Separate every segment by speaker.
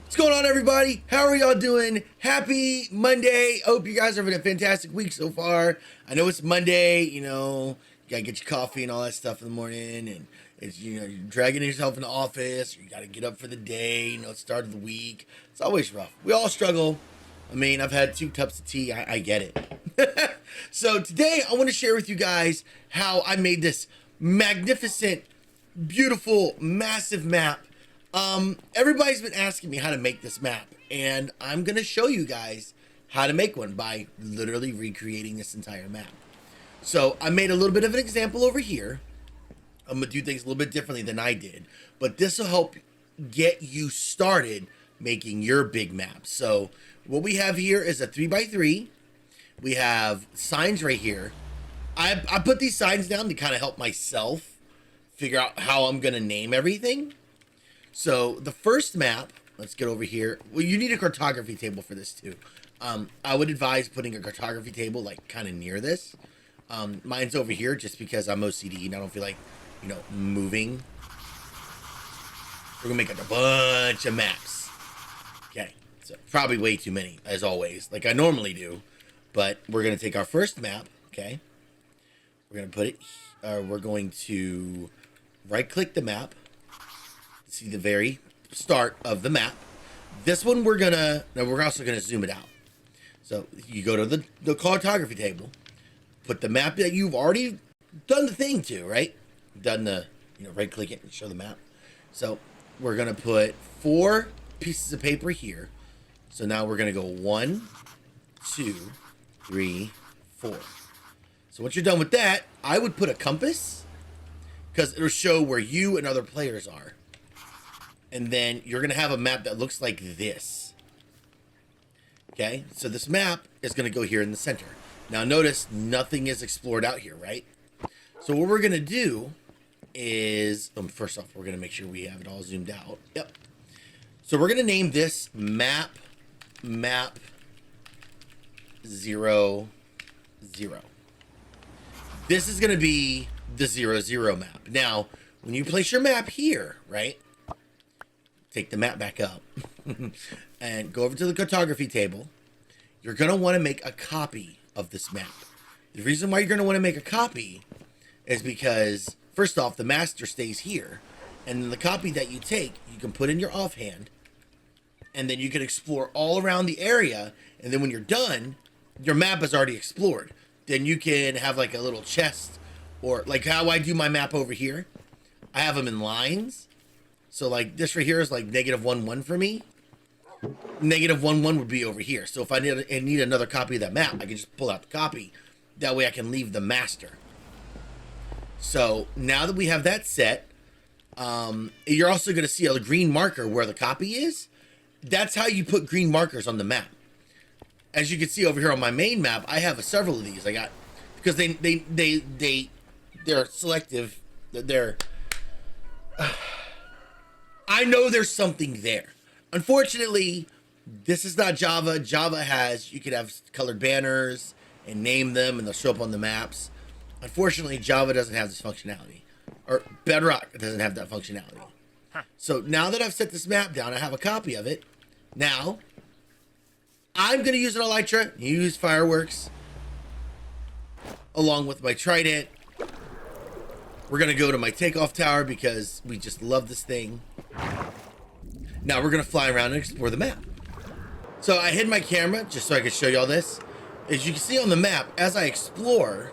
Speaker 1: What's going on, everybody? How are y'all doing? Happy Monday. I hope you guys are having a fantastic week so far. I know it's Monday, you gotta get your coffee and all that stuff in the morning, and it's, you're dragging yourself in the office, or you gotta get up for the day, it's start of the week. It's always rough. We all struggle. I mean, I've had 2 cups of tea. I get it. So today I want to share with you guys how I made this magnificent, beautiful, massive map. Everybody's been asking me how to make this map, and I'm gonna show you guys how to make one by literally recreating this entire map. So I made a little bit of an example over here. I'm gonna do things a little bit differently than I did, but this will help get you started making your big map. So what we have here is a 3x3. We have signs right here. I put these signs down to kind of help myself figure out how I'm gonna name everything. So the first map, let's get over here. Well, you need a cartography table for this too. I would advise putting a cartography table like kind of near this. Mine's over here just because I'm OCD and I don't feel like, moving. We're gonna make a bunch of maps. Okay, so probably way too many as always, like I normally do. But we're gonna take our first map, okay? We're gonna put it, we're going to right-click the map. See the very start of the map. This one we're also gonna zoom it out. So you go to the cartography table, put the map that you've already done the thing to, right? Done the, right click it and show the map. So we're gonna put 4 pieces of paper here. So now we're gonna go 1, 2, 3, 4. So once you're done with that, I would put a compass because it'll show where you and other players are. And then you're going to have a map that looks like this. Okay, so this map is going to go here in the center. Now notice nothing is explored out here, right? So what we're going to do is, first off, we're going to make sure we have it all zoomed out. Yep. So we're going to name this map 0, 0. This is going to be the 0, 0 map. Now, when you place your map here, right? Take the map back up and go over to the cartography table. You're going to want to make a copy of this map. The reason why you're going to want to make a copy is because, first off, the master stays here. And then the copy that you take, you can put in your offhand. And then you can explore all around the area. And then when you're done, your map is already explored. Then you can have like a little chest, or like how I do my map over here. I have them in lines. So like this right here is like -1, 1 for me. -1, 1 would be over here. So if I need another copy of that map, I can just pull out the copy. That way I can leave the master. So now that we have that set, you're also going to see a green marker where the copy is. That's how you put green markers on the map. As you can see over here on my main map, I have several of these. I got, because they're selective. I know there's something there. Unfortunately, this is not Java. Java has, you could have colored banners and name them and they'll show up on the maps. Unfortunately, Java doesn't have this functionality. Or Bedrock doesn't have that functionality. So now that I've set this map down, I have a copy of it. Now, I'm going to use an elytra, use fireworks, along with my trident. We're going to go to my takeoff tower because we just love this thing. Now we're going to fly around and explore the map. So I hid my camera just so I could show you all this. As you can see on the map, as I explore,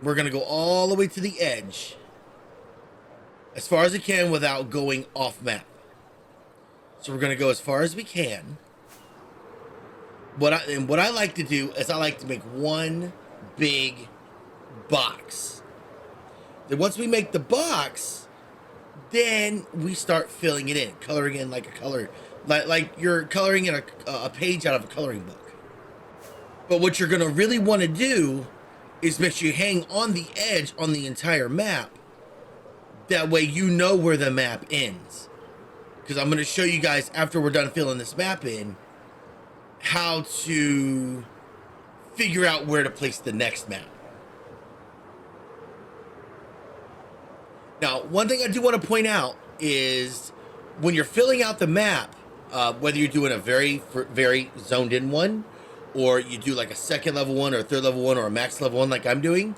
Speaker 1: we're going to go all the way to the edge as far as I can without going off map. So we're going to go as far as we can. What I like to do is I like to make one big box. Then once we make the box, then we start filling it in, coloring in like a color, like you're coloring in a page out of a coloring book. But what you're gonna really want to do is make sure you hang on the edge on the entire map. That way you know where the map ends. Because I'm gonna show you guys after we're done filling this map in how to figure out where to place the next map. Now, one thing I do want to point out is when you're filling out the map, whether you're doing a very zoned in one, or you do like a second level one or a third level one or a max level one like I'm doing,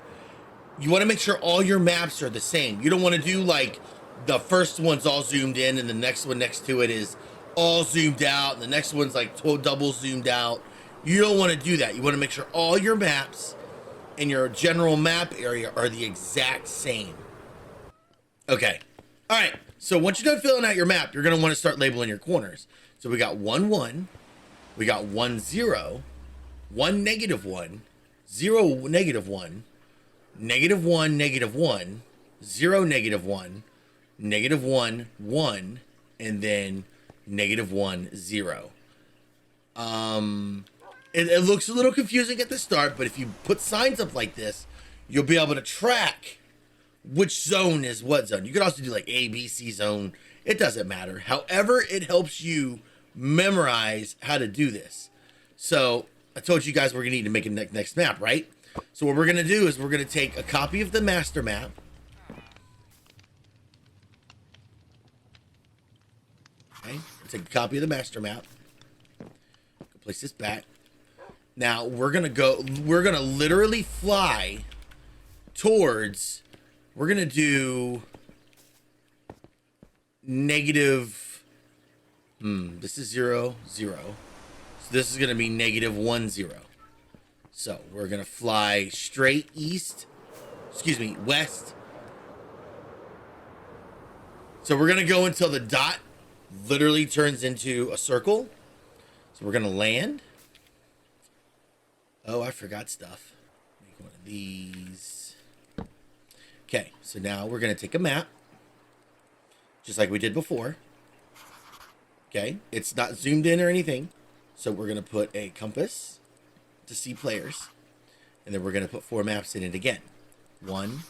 Speaker 1: you want to make sure all your maps are the same. You don't want to do like the first one's all zoomed in and the next one next to it is all zoomed out and the next one's like double zoomed out. You don't want to do that. You want to make sure all your maps in your general map area are the exact same. Okay. All right. So once you're done filling out your map, you're going to want to start labeling your corners. So we got 1, 1. We got 1, 0. 1, -1. 0, -1. -1, -1. 0, -1. -1, 1. And then -1, 0. It looks a little confusing at the start, but if you put signs up like this, you'll be able to track which zone is what zone. You could also do like A, B, C zone. It doesn't matter. However, it helps you memorize how to do this. So I told you guys we're gonna need to make a next map, right? So what we're gonna do is we're gonna take a copy of the master map. Okay, take a copy of the master map. Place this back. Now we're gonna literally fly towards, we're gonna do negative, this is 0, 0. So this is gonna be -1, 0. So we're gonna fly straight west. So we're gonna go until the dot literally turns into a circle. So we're gonna land. Oh, I forgot stuff. Make one of these. Okay, so now we're gonna take a map, just like we did before. Okay, it's not zoomed in or anything. So we're gonna put a compass to see players, and then we're gonna put 4 maps in it again. 1,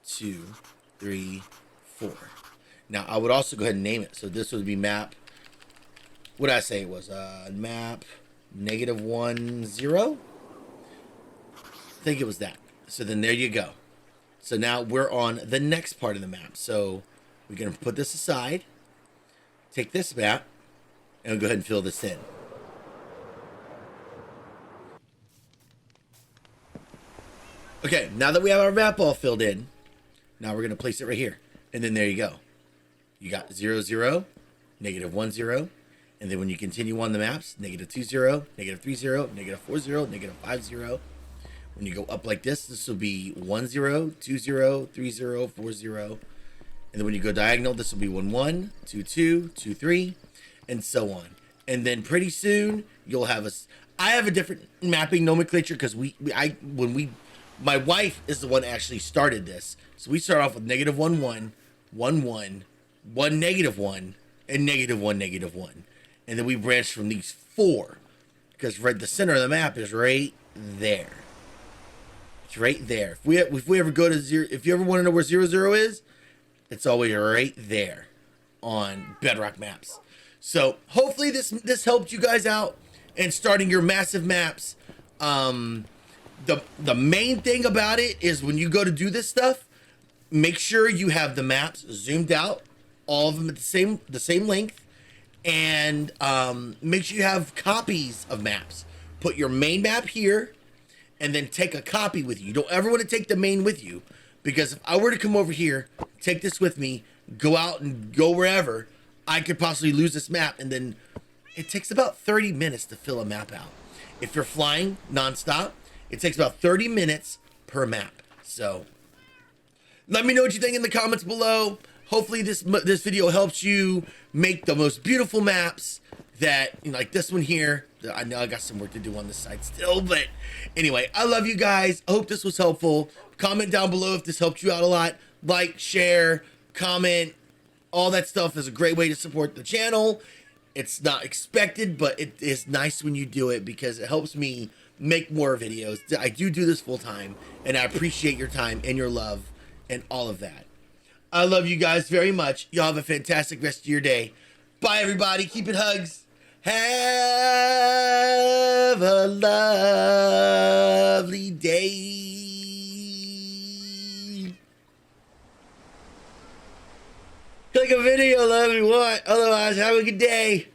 Speaker 1: 2, 3, 4. Now I would also go ahead and name it. So this would be map, what did I say it was? Map -1, 0. I think it was that. So then there you go. So now we're on the next part of the map. So we're going to put this aside, take this map, and we'll go ahead and fill this in. Okay, now that we have our map all filled in, now we're going to place it right here. And then there you go. You got 0, 0, -1, 0. And then when you continue on the maps, -2, 0, -3, 0, -4, 0, -5, 0. When you go up like this will be 1, 0, 2, 0, 3, 0, 4, 0. And then when you go diagonal, this will be 1, 1, 2, 2, 2, 3, and so on. And then pretty soon you'll have I have a different mapping nomenclature because my wife is the one that actually started this. So we start off with -1, 1, 1, 1, 1, -1, and -1, -1. And then we branch from these 4, because right the center of the map is right there. It's right there. If we ever go to 0, if you ever want to know where 0, 0 is, it's always right there on Bedrock maps. So hopefully this helped you guys out in starting your massive maps. The main thing about it is when you go to do this stuff, make sure you have the maps zoomed out, all of them at the same length. And make sure you have copies of maps. Put your main map here, and then take a copy with you. You don't ever want to take the main with you, because if I were to come over here, take this with me, go out and go wherever, I could possibly lose this map, and then it takes about 30 minutes to fill a map out. If you're flying nonstop, it takes about 30 minutes per map. So let me know what you think in the comments below. Hopefully this video helps you make the most beautiful maps that, like this one here. I know I got some work to do on this side still, but anyway, I love you guys. I hope this was helpful. Comment down below if this helped you out a lot. Like, share, comment, all that stuff is a great way to support the channel. It's not expected, but it is nice when you do it because it helps me make more videos. I do this full time, and I appreciate your time and your love and all of that. I love you guys very much. Y'all have a fantastic rest of your day. Bye, everybody. Keep it hugs. Have a lovely day. Click a video, love, if you want. Otherwise, have a good day.